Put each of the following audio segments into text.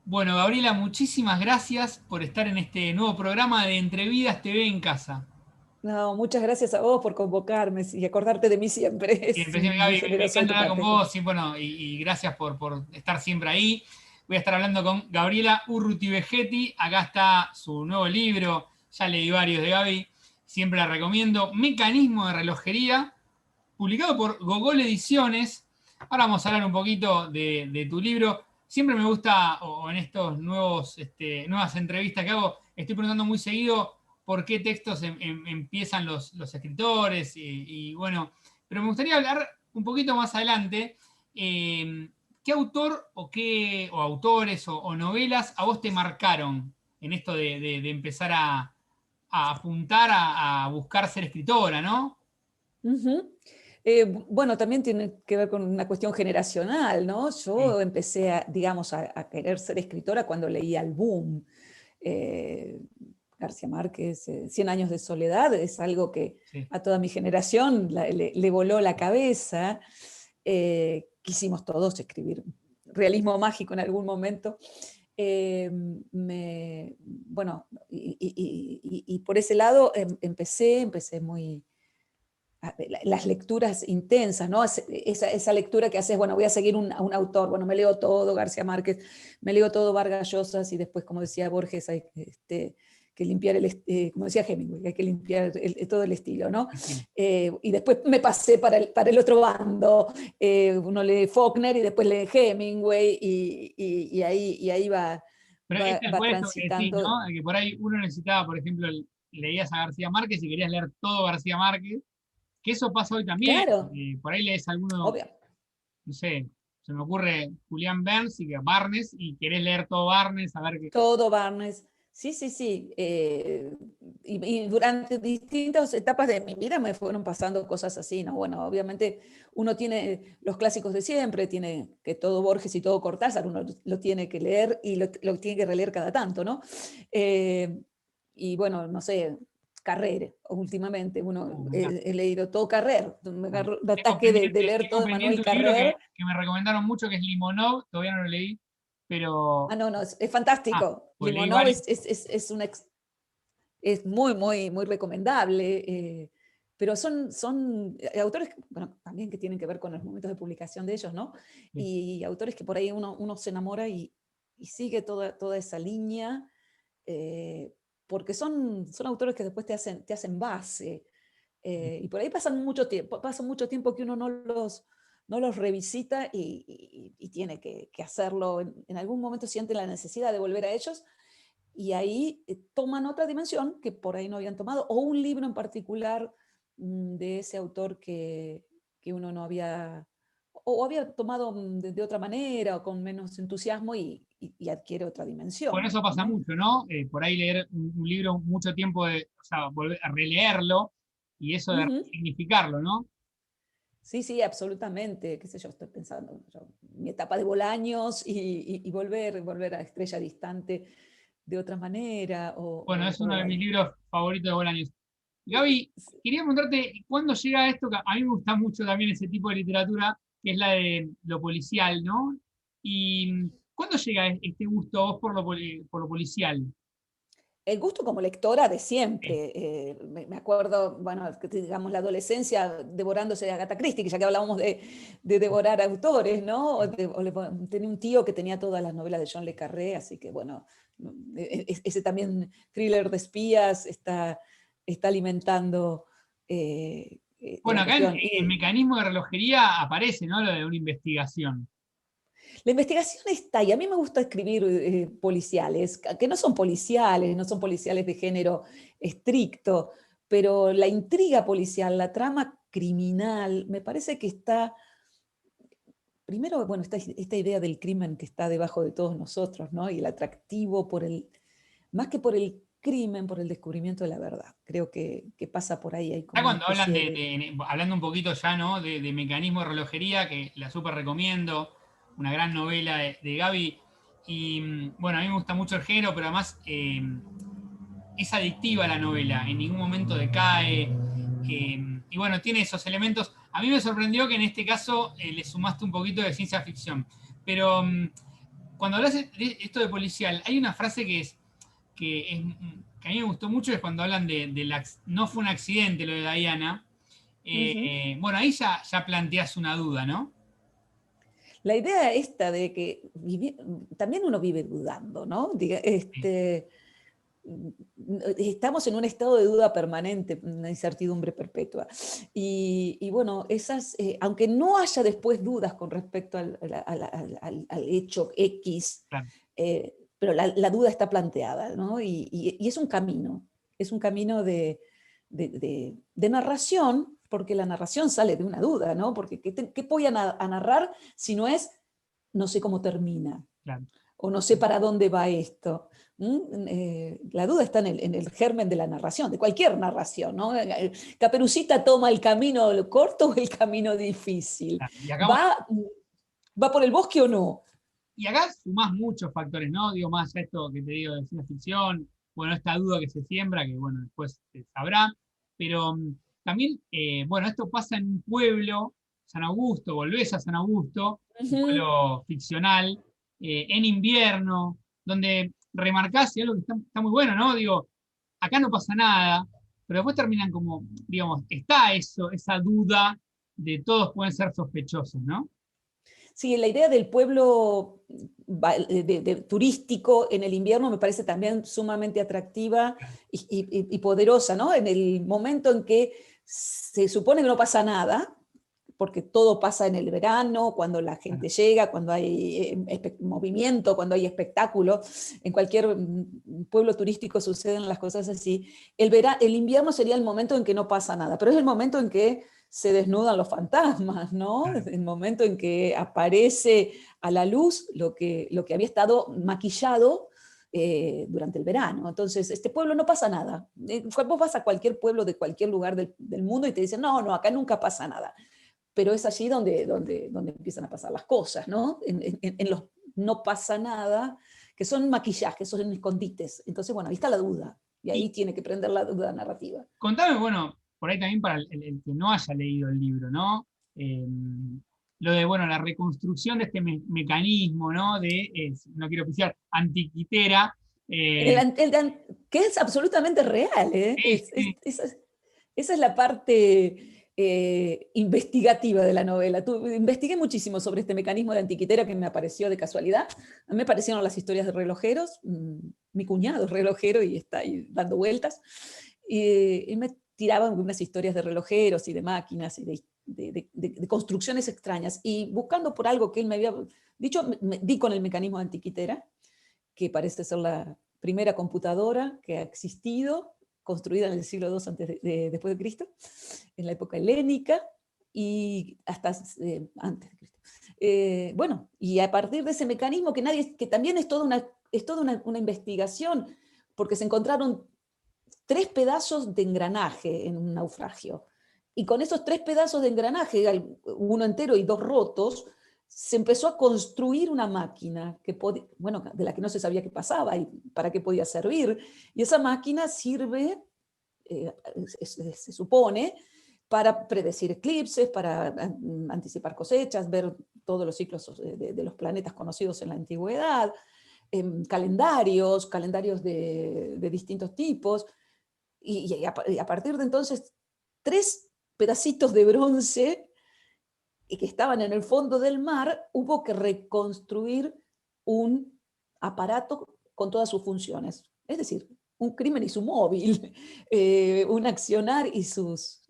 Bueno, Gabriela, muchísimas gracias por estar en este nuevo programa de Entrevidas TV en Casa. No, muchas gracias a vos por convocarme y acordarte de mí siempre. Bien, Es empecé, muy Gaby, me generoso de encanta tu hablar con parte. vos y, bueno, y gracias por estar siempre ahí. Voy a estar hablando con Gabriela Urruti Vegetti. Acá está su nuevo libro, ya leí varios de Gaby, siempre la recomiendo. Mecanismo de relojería, publicado por Gogol Ediciones. Ahora vamos a hablar un poquito de tu libro. Siempre me gusta, o en estos nuevas entrevistas que hago, estoy preguntando muy seguido por qué textos empiezan los escritores, y bueno, pero me gustaría hablar un poquito más adelante. ¿Qué autor o autores o novelas a vos te marcaron en esto de empezar a apuntar a buscar ser escritora, ¿no? Ujú. Bueno, también tiene que ver con una cuestión generacional, ¿no? Sí, Yo empecé, digamos, a querer ser escritora cuando leí al boom. Eh, García Márquez, Cien años de soledad, es algo que sí. a toda mi generación le voló la cabeza. Quisimos todos escribir realismo mágico en algún momento. Bueno, y por ese lado empecé muy las lecturas intensas, ¿no? Esa lectura que haces, bueno, voy a seguir a un autor, bueno, me leo todo García Márquez, me leo todo Vargas Llosa, y después, como decía Borges, hay que limpiar como decía Hemingway, hay que limpiar todo el estilo, ¿no? Estilo. Y después me pasé para el otro bando, uno lee Faulkner y después lee Hemingway, y ahí Pero es tal va cual esto que decís, ¿no? transitando. Que por ahí uno necesitaba, por ejemplo, leías a García Márquez y querías leer todo García Márquez, que eso pasa hoy también. Claro, Por ahí lees alguno, obvio. no sé, se me ocurre Julián Burns y que Barnes, y querés leer todo Barnes, a ver qué. Todo Barnes. Sí, sí, sí. Y durante distintas etapas de mi vida me fueron pasando cosas así, ¿no? Bueno, obviamente uno tiene los clásicos de siempre, tiene que todo Borges y todo Cortázar, uno lo tiene que leer y lo tiene que releer cada tanto, ¿no? Eh, y bueno, no sé, Carrere, últimamente, Mirá, he leído todo Carrer, me bueno. agarró un ataque de leer todo Tengo de Manuel pendiente un libro Carrer. que me recomendaron mucho, que es Limonov, todavía no lo leí, Ah, pero. no, no, es Ah, fantástico. pues leí Limonov varios. es muy, muy, muy recomendable. Pero son autores, bueno, también que tienen que ver con los momentos de publicación de ellos, ¿no? Sí. Y autores que por ahí uno se enamora y sigue toda esa línea, porque son autores que después te hacen base. Y por ahí pasa mucho tiempo que uno no los revisita y tiene que hacerlo. En algún momento siente la necesidad de volver a ellos y ahí toman otra dimensión que por ahí no habían tomado, o un libro en particular de ese autor que uno no había, o había tomado de otra manera o con menos entusiasmo y adquiere otra Bueno, dimensión, eso pasa ¿no? mucho, ¿no? Por ahí leer un libro mucho tiempo, o sea, volver a releerlo y eso de Ujú. significarlo, ¿no? Sí, sí, absolutamente. Qué sé yo, estoy pensando, mi etapa de Bolaños y volver a Estrella Distante de otra manera, Bueno, es uno o de mis al... libros favoritos de Bolaños. Gaby, quería preguntarte, ¿cuándo llega esto? A mí me gusta mucho también ese tipo de literatura, que es la de lo policial, ¿no? ¿Y cuándo llega este gusto a vos por lo policial? El gusto como lectora de Sí. siempre. Me acuerdo, bueno, digamos, la adolescencia devorándose de Agatha Christie, que ya que hablábamos de devorar autores, ¿no? Tenía un tío que tenía todas las novelas de John le Carré, así que bueno, ese también thriller de espías está alimentando Bueno, la acá en, cuestión. en Mecanismo de Relojería aparece, ¿no? Lo de una investigación. La investigación está, y a mí me gusta escribir policiales, que no son policiales de género estricto, pero la intriga policial, la trama criminal, me parece que está, primero, bueno, esta idea del crimen que está debajo de todos nosotros, ¿no? Y el atractivo más que por el crimen, por el descubrimiento de la verdad. Creo que pasa por ahí, hay Ya como una cuando hablan especie de... hablando un poquito ya, ¿no? De Mecanismo de Relojería, que la súper recomiendo, una gran novela de Gaby. Y bueno, a mí me gusta mucho el género, pero además es adictiva la novela, en ningún momento decae. Y bueno, tiene esos elementos. A mí me sorprendió que en este caso le sumaste un poquito de ciencia ficción. Pero cuando hablas de esto de policial, hay una frase que a mí me gustó mucho, es cuando hablan no fue un accidente lo de Diana. Ujú. Bueno, ahí ya planteas una duda, ¿no? La idea esta de que también uno vive dudando, ¿no? Sí, Estamos en un estado de duda permanente, una incertidumbre perpetua. Y bueno, aunque no haya después dudas con respecto al hecho X, claro. pero la duda está planteada, ¿no? Y es un camino de narración, porque la narración sale de una duda, ¿no? Porque ¿qué voy a narrar si no es, no sé cómo termina? Claro. O no sé para dónde va esto. La duda está en el germen de la narración, de cualquier narración, ¿no? Caperucita toma el camino corto o el camino difícil. Claro. ¿Va por el bosque o no? Y acá sumás muchos factores, ¿no? Digo, más a esto que te digo de ciencia ficción, bueno, esta duda que se siembra, que bueno, después se sabrá, pero también, bueno, esto pasa en un pueblo, San Augusto, volvés a San Augusto, un Ujú. pueblo ficcional, en invierno, donde remarcás y algo que está muy bueno, ¿no? Digo, acá no pasa nada, pero después terminan como, digamos, está eso, esa duda de todos pueden ser sospechosos, ¿no? Sí, la idea del pueblo turístico en el invierno me parece también sumamente atractiva y poderosa, ¿no? En el momento en que se supone que no pasa nada, porque todo pasa en el verano, cuando la Claro, gente llega, cuando hay movimiento, cuando hay espectáculo. En cualquier pueblo turístico suceden las cosas así. El invierno sería el momento en que no pasa nada, pero es el momento en que se desnudan los fantasmas, ¿no? claro. El momento en que aparece a la luz lo que había estado maquillado durante el verano. Entonces, este pueblo no pasa nada. Vos vas a cualquier pueblo de cualquier lugar del mundo y te dicen, no, no, acá nunca pasa nada, pero es allí donde empiezan a pasar las cosas, ¿no? En los no pasa nada, que son maquillajes, son escondites. Entonces, bueno, ahí está la duda, y Y ahí tiene que prender la duda narrativa. contame, bueno, por ahí también para el que no haya leído el libro, ¿no? Lo de, bueno, la reconstrucción de este mecanismo, ¿no? No quiero oficiar, antiquitera. El, eh, que es absolutamente real, ¿eh? sí, sí, Esa es la parte investigativa de la novela. Investigué muchísimo sobre este mecanismo de antiquitera que me apareció de casualidad. A mí me parecieron las historias de relojeros. Mi cuñado es relojero y está ahí dando vueltas. Y me tiraban unas historias de relojeros y de máquinas y de construcciones extrañas. Y buscando por algo que él me había dicho, me di con el mecanismo de antiquitera, que parece ser la primera computadora que ha existido, construida en el siglo II después de Cristo, en la época helénica y hasta antes de Cristo. Bueno, y a partir de ese mecanismo que también es toda una investigación, porque se encontraron 3 pedazos de engranaje en un naufragio. Y con esos 3 pedazos de engranaje, uno entero y 2 rotos, se empezó a construir una máquina bueno, de la que no se sabía qué pasaba y para qué podía servir. Y esa máquina sirve, eh, se supone, para predecir eclipses, para anticipar cosechas, ver todos los ciclos de los planetas conocidos en la antigüedad, calendarios de distintos tipos. Y a partir de entonces, 3 pedacitos de bronce y que estaban en el fondo del mar, hubo que reconstruir un aparato con todas sus funciones. Es decir, un crimen y su móvil, un accionar y sus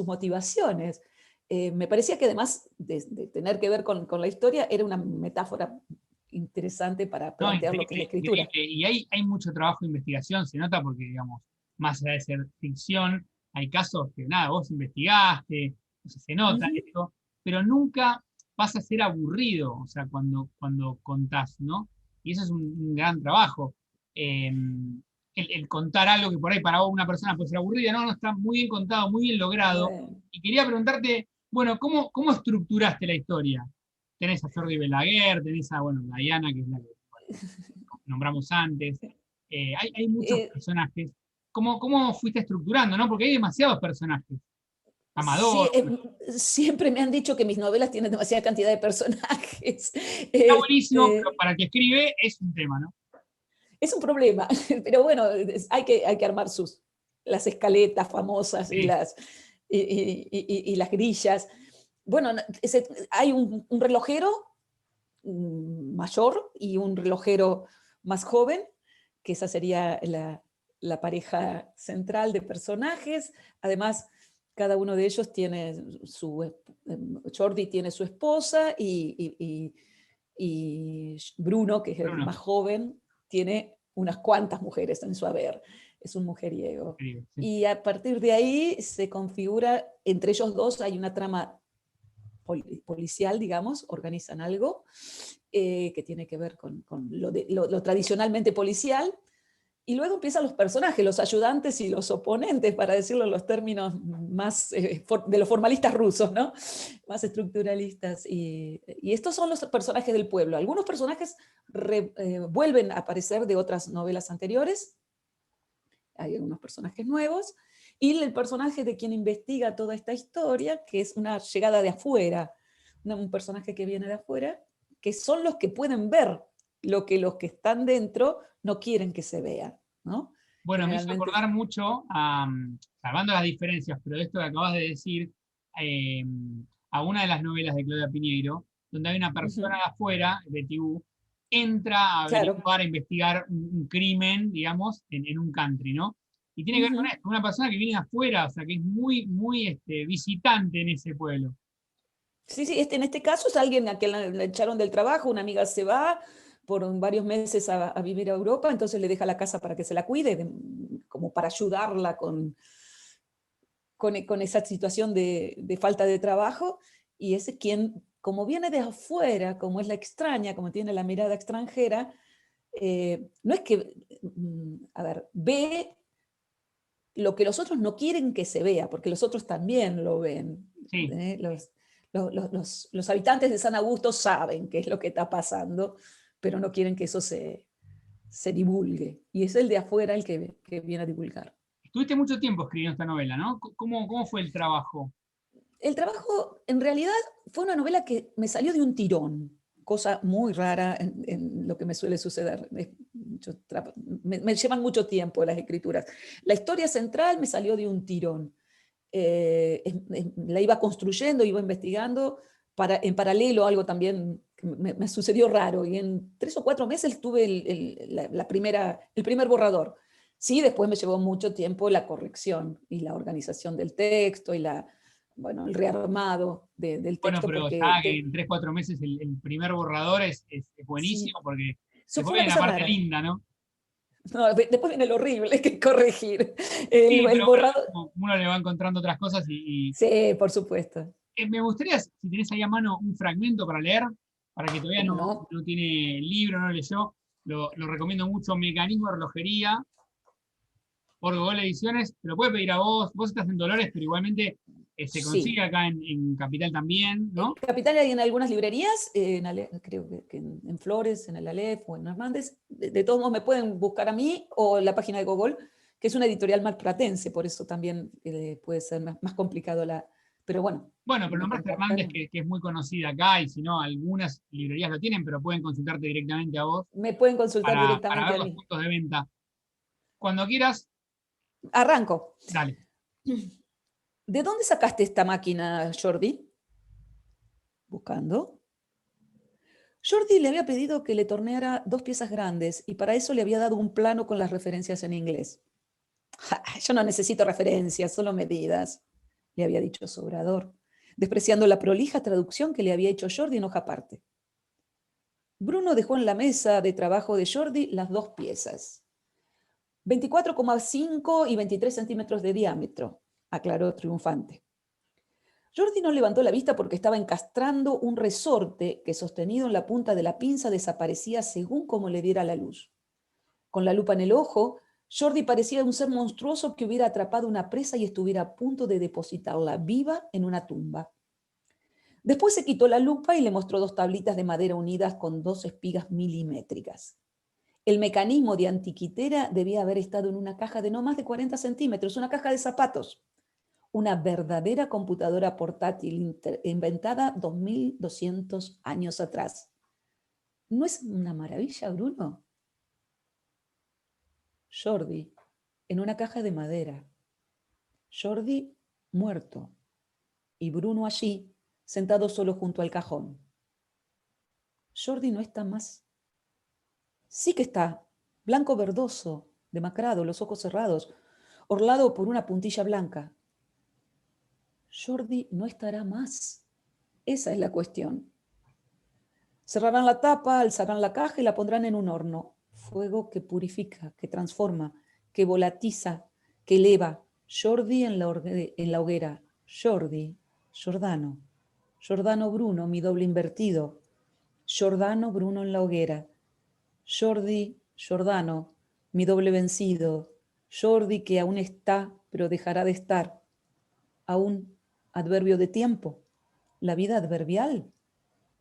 motivaciones. Me parecía que además de tener que ver con la historia, era una metáfora interesante para no, plantear lo que es la increíble, escritura. increíble. Y hay mucho trabajo de investigación, se nota porque, digamos, más allá de ser ficción, hay casos que, nada, vos investigaste, o sea, se nota Ujú. esto, pero nunca pasa a ser aburrido, o sea, cuando contás, ¿no? Y eso es un gran trabajo. El contar algo que por ahí para una persona puede ser aburrida, no, no, está muy bien contado, muy bien logrado. Bueno. Y quería preguntarte, bueno, ¿cómo estructuraste la historia? Tenés a Jordi Balaguer, tenés a, bueno, Diana, que es la que nombramos antes. Hay muchos Eh, personajes. ¿Cómo fuiste estructurando, no? Porque hay demasiados personajes. Amador. Sí, siempre me han dicho que mis novelas tienen demasiada cantidad de personajes. Está buenísimo, pero Este, para el que escribe es un tema, ¿no? es un problema, pero bueno, hay que armar las escaletas famosas y Sí, y las grillas. Bueno, hay un relojero mayor y un relojero más joven, que esa sería la pareja central de personajes. Además, cada uno de ellos tiene Jordi tiene su esposa y Bruno, que es el Bruno, más joven, tiene unas cuantas mujeres en su haber. Es un mujeriego. escribe, sí. Y a partir de ahí se configura, entre ellos dos hay una trama policial, digamos, organizan algo que tiene que ver con lo tradicionalmente policial, y luego empiezan los personajes, los ayudantes y los oponentes, para decirlo en los términos más de los formalistas rusos, ¿no? Más estructuralistas. Y estos son los personajes del pueblo. Algunos personajes vuelven a aparecer de otras novelas anteriores, hay algunos personajes nuevos, y el personaje de quien investiga toda esta historia, que es una llegada de afuera, un personaje que viene de afuera, que son los que pueden ver lo que los que están dentro no quieren que se vea, ¿no? Bueno, me hizo Generalmente, acordar mucho, salvando las diferencias, pero de esto que acabas de decir, eh, a una de las novelas de Claudia Piñeiro, donde hay una persona ujú, de afuera, Betty Boo, entra a claro. averiguar, a investigar un crimen, digamos, en un country, ¿no? Y tiene que ver con Ujú. esto, una persona que viene de afuera, o sea, que es muy, muy visitante en ese pueblo. Sí, sí, en este caso es alguien a quien la echaron del trabajo, una amiga se va por varios meses a vivir a Europa, entonces le deja la casa para que se la cuide, como para ayudarla con esa situación de falta de trabajo, y ese quien, como viene de afuera, como es la extraña, como tiene la mirada extranjera, no es que, a ver, ve lo que los otros no quieren que se vea, porque los otros también lo ven. Sí, ¿Eh? Los habitantes de San Augusto saben qué es lo que está pasando, pero no quieren que eso se divulgue. Y es el de afuera el que viene a divulgar. estuviste mucho tiempo escribiendo esta novela, ¿no? ¿Cómo fue el trabajo? El trabajo, en realidad, fue una novela que me salió de un tirón, cosa muy rara en lo que me suele suceder. Me llevan mucho tiempo las escrituras. La historia central me salió de un tirón. La iba construyendo, iba investigando, en paralelo algo también que me sucedió raro, y en 3 o 4 meses tuve el primer borrador. Sí, después me llevó mucho tiempo la corrección y la organización del texto y bueno, el rearmado del Bueno, texto, pero porque ya que en 3, 4 meses el primer borrador es sí, buenísimo porque eso después fue una viene la cosa parte rara. linda, ¿no? No, después viene lo horrible, hay que corregir. Sí, El pero borrador, bueno, uno le va encontrando otras cosas sí, por supuesto. me gustaría, si tenés ahí a mano un fragmento para leer, para que todavía ¿Cómo no? no tiene el libro, no leyó, lo recomiendo mucho, Mecanismo de Relojería, por Gogol Ediciones, te lo puede pedir a vos estás en Dolores, pero igualmente se consigue Sí. acá en Capital también, ¿no? Capital hay en algunas librerías, creo que en Flores, en el Aleph o en Hernández. De todos modos, me pueden buscar a mí o en la página de Gogol, que es una editorial malplatense, por eso también puede ser más complicado Pero bueno, Bueno, pero me nombraste Hernández, contactan. que es muy conocida acá, y si no, algunas librerías lo tienen, pero pueden consultarte directamente a vos Me pueden consultar para directamente ver a los mí. puntos de venta. Cuando quieras, Arranco. dale. ¿De dónde sacaste esta máquina, Jordi? Buscando. Jordi le había pedido que le torneara 2 piezas grandes y para eso le había dado un plano con las referencias en inglés. Ja, yo no necesito referencias, solo medidas, le había dicho Sobrador, despreciando la prolija traducción que le había hecho Jordi en hoja aparte. Bruno dejó en la mesa de trabajo de Jordi las 2 piezas. 24,5 y 23 centímetros de diámetro, aclaró triunfante. Jordi no levantó la vista porque estaba encastrando un resorte que, sostenido en la punta de la pinza, desaparecía según como le diera la luz. Con la lupa en el ojo, Jordi parecía un ser monstruoso que hubiera atrapado una presa y estuviera a punto de depositarla viva en una tumba. Después se quitó la lupa y le mostró 2 tablitas de madera unidas con 2 espigas milimétricas. El mecanismo de antiquitera debía haber estado en una caja de no más de 40 centímetros, una caja de zapatos. una verdadera computadora portátil inventada 2200 años atrás. ¿No es una maravilla, Bruno? Jordi, en una caja de madera. Jordi muerto. Y Bruno allí, sentado solo junto al cajón. Jordi no está más. Sí que está, blanco verdoso, demacrado, los ojos cerrados, orlado por una puntilla blanca. Jordi no estará más. Esa es la cuestión. Cerrarán la tapa, alzarán la caja y la pondrán en un horno. Fuego que purifica, que transforma, que volatiza, que eleva. Jordi en la hoguera. Jordi, Giordano. Giordano Bruno, mi doble invertido. Giordano Bruno en la hoguera. Jordi, Giordano, mi doble vencido. Jordi que aún está, pero dejará de estar. Aún adverbio de tiempo. La vida adverbial.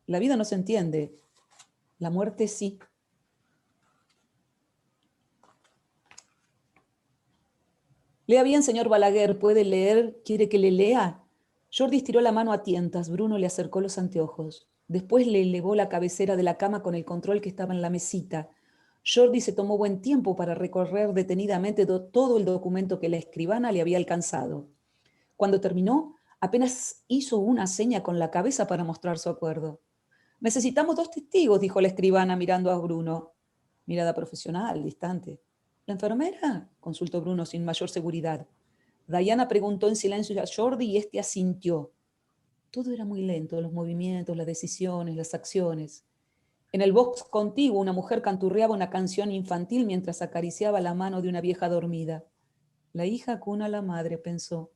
La vida no se entiende. La muerte sí. Lea bien, señor Balaguer. ¿Puede leer? ¿Quiere que le lea? Jordi estiró la mano a tientas. Bruno le acercó los anteojos. Después le elevó la cabecera de la cama con el control que estaba en la mesita. Jordi se tomó buen tiempo para recorrer detenidamente todo el documento que la escribana le había alcanzado. Cuando terminó, apenas hizo una seña con la cabeza para mostrar su acuerdo. Necesitamos 2 testigos, dijo la escribana mirando a Bruno. Mirada profesional, distante. ¿La enfermera? Consultó Bruno sin mayor seguridad. Diana preguntó en silencio a Jordi y este asintió. Todo era muy lento, los movimientos, las decisiones, las acciones. En el box contiguo, una mujer canturreaba una canción infantil mientras acariciaba la mano de una vieja dormida. La hija cuna a la madre, pensó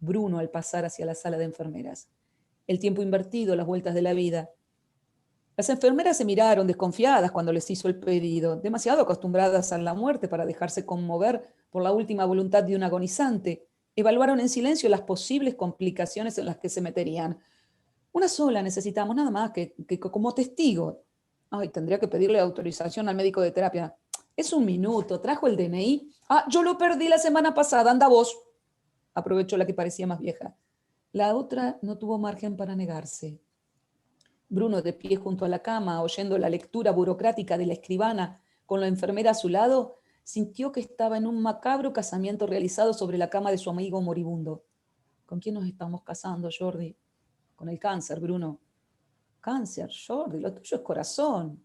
Bruno al pasar hacia la sala de enfermeras. El tiempo invertido, las vueltas de la vida. Las enfermeras se miraron desconfiadas cuando les hizo el pedido, demasiado acostumbradas a la muerte para dejarse conmover por la última voluntad de un agonizante. Evaluaron en silencio las posibles complicaciones en las que se meterían. Una sola necesitamos, nada más que como testigo. Ay, tendría que pedirle autorización al médico de terapia. Es un minuto, trajo el DNI. Ah, yo lo perdí la semana pasada, anda vos. Aprovechó la que parecía más vieja. La otra no tuvo margen para negarse. Bruno, de pie junto a la cama, oyendo la lectura burocrática de la escribana con la enfermera a su lado, sintió que estaba en un macabro casamiento realizado sobre la cama de su amigo moribundo. ¿Con quién nos estamos casando, Jordi? Con el cáncer, Bruno. Cáncer, Jordi, lo tuyo es corazón.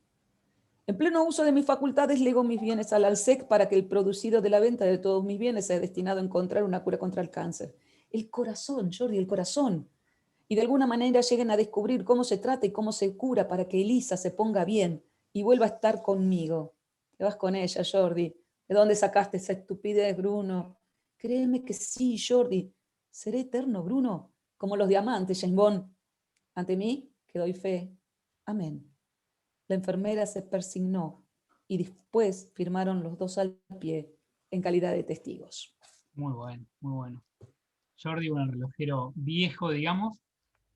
En pleno uso de mis facultades, lego mis bienes al ALSEC para que el producido de la venta de todos mis bienes sea destinado a encontrar una cura contra el cáncer. El corazón, Jordi, el corazón. Y de alguna manera lleguen a descubrir cómo se trata y cómo se cura para que Elisa se ponga bien y vuelva a estar conmigo. Te vas con ella, Jordi. ¿De dónde sacaste esa estupidez, Bruno? Créeme que sí, Jordi. Seré eterno, Bruno, como los diamantes, James Bond. Ante mí, que doy fe. Amén. La enfermera se persignó y después firmaron los dos al pie en calidad de testigos. Muy bueno, muy bueno. Jordi, un relojero viejo, digamos,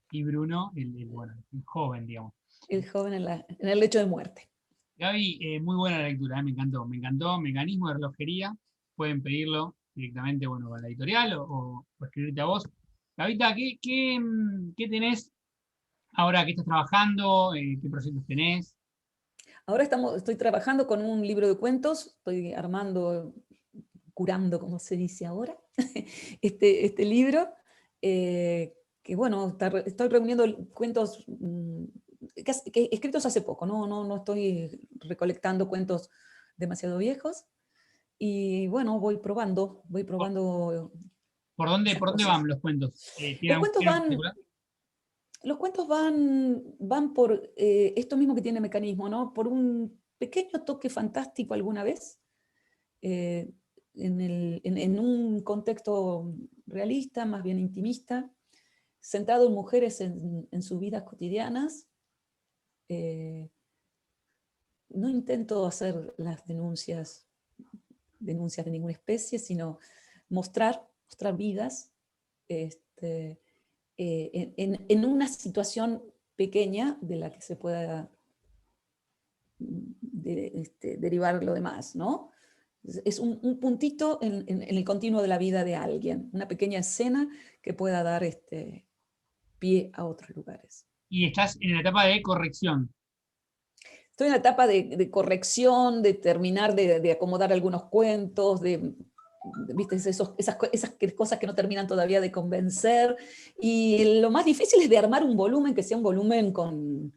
y Bruno, bueno, el joven, digamos. El joven en el lecho de muerte. Gaby, muy buena la lectura, me encantó. Mecanismo de relojería, pueden pedirlo directamente, bueno, a la editorial o escribirte a vos. Gavita, ¿qué tenés ahora que estás trabajando? ¿Qué proyectos tenés? Ahora estoy trabajando con un libro de cuentos, estoy armando, curando, como se dice ahora, este libro, que bueno, estoy reuniendo cuentos que escritos hace poco, no estoy recolectando cuentos demasiado viejos, y bueno, voy ¿Por, probando esas por dónde cosas. van los cuentos? Los ¿Tienen cuentos en van, particular? los cuentos van por esto mismo que tiene mecanismo, ¿no? Por un pequeño toque fantástico alguna vez, eh, en un contexto realista, más bien intimista, centrado en mujeres en sus vidas cotidianas. Eh, no intento hacer las denuncias de ninguna especie, sino mostrar vidas este, en una situación pequeña de la que se pueda derivar lo demás, ¿no? Es un puntito en el continuo de la vida de alguien, una pequeña escena que pueda dar pie a otros lugares. Y estás en la etapa de corrección. Estoy en la etapa de corrección, de terminar de acomodar algunos cuentos, ¿viste? Esas cosas que no terminan todavía de convencer. Y lo más difícil es de armar un volumen que sea un volumen con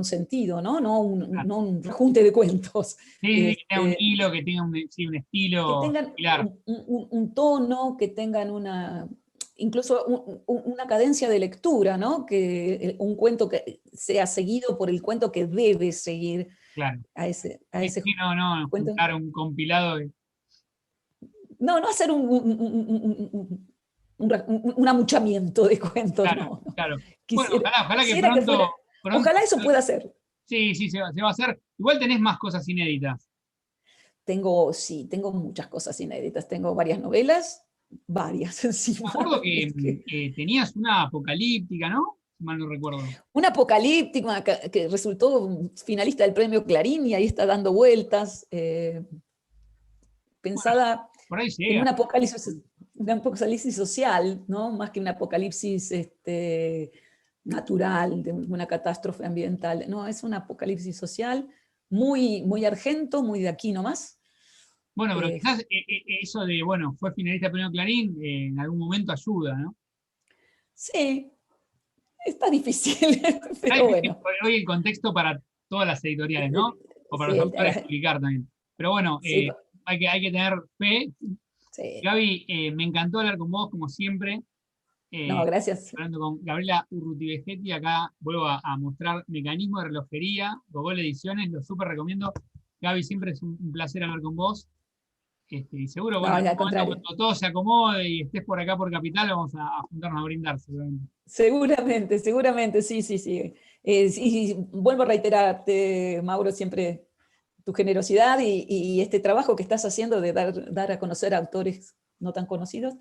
sentido, ¿no? Claro. No un rejunte de cuentos. Sí, que tenga un hilo, que tenga sí, un Que estilo tengan similar. un tono, que tengan incluso una cadencia de lectura, ¿no? Que un cuento que sea seguido por el cuento que debe seguir Claro. a ese Sí, no, cuento. juntar un compilado de. No hacer un amuchamiento de cuentos, Claro, no. claro. Bueno, Quisiera, ojalá que quisiera que fuera, pronto. ojalá eso pueda ser. Sí, sí, se va a hacer. Igual tenés más cosas inéditas. Sí, tengo muchas cosas inéditas. Tengo varias novelas, varias Me encima. acuerdo que tenías una apocalíptica, ¿no? Si mal no recuerdo. Una apocalíptica que resultó finalista del premio Clarín y ahí está dando vueltas, Bueno, pensada por ahí en llega. un apocalipsis social, ¿no? Más que un apocalipsis natural, de una catástrofe ambiental. No, es un apocalipsis social muy, muy argento, muy de aquí nomás. Bueno, pero Eh, quizás eso de, bueno, fue finalista del premio Clarín, en algún momento ayuda, ¿no? sí, está difícil, Está pero difícil bueno. hoy el contexto para todas las editoriales, ¿no? O para Sí, los autores publicar también. Pero bueno, sí, hay que tener fe. sí. Gaby, me encantó hablar con vos, como siempre. No, Eh, gracias. Hablando con Gabriela Urrutivegetti, acá vuelvo a mostrar Mecanismo de Relojería, Gogol Ediciones, lo súper recomiendo. Gaby, siempre es un placer hablar con vos. Y seguro, No, bueno, en al algún momento contrario. cuando todo se acomode y estés por acá por Capital, vamos a juntarnos a brindar, seguramente. Seguramente, seguramente, sí, sí, sí. Sí, vuelvo a reiterarte, Mauro, siempre tu generosidad y este trabajo que estás haciendo de dar a conocer a autores no tan conocidos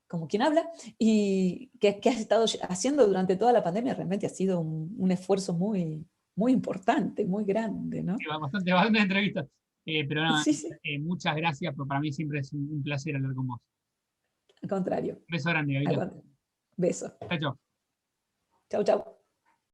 como quien habla, y que has estado haciendo durante toda la pandemia, realmente ha sido un esfuerzo muy, muy importante, muy grande, ¿no? Sí, bastante entrevistas. Pero nada, Sí, sí, muchas gracias, porque para mí siempre es un placer hablar con vos. al contrario. Un beso grande, Al Gabriela. contrario. Beso. Chao, chao. Chau, chau.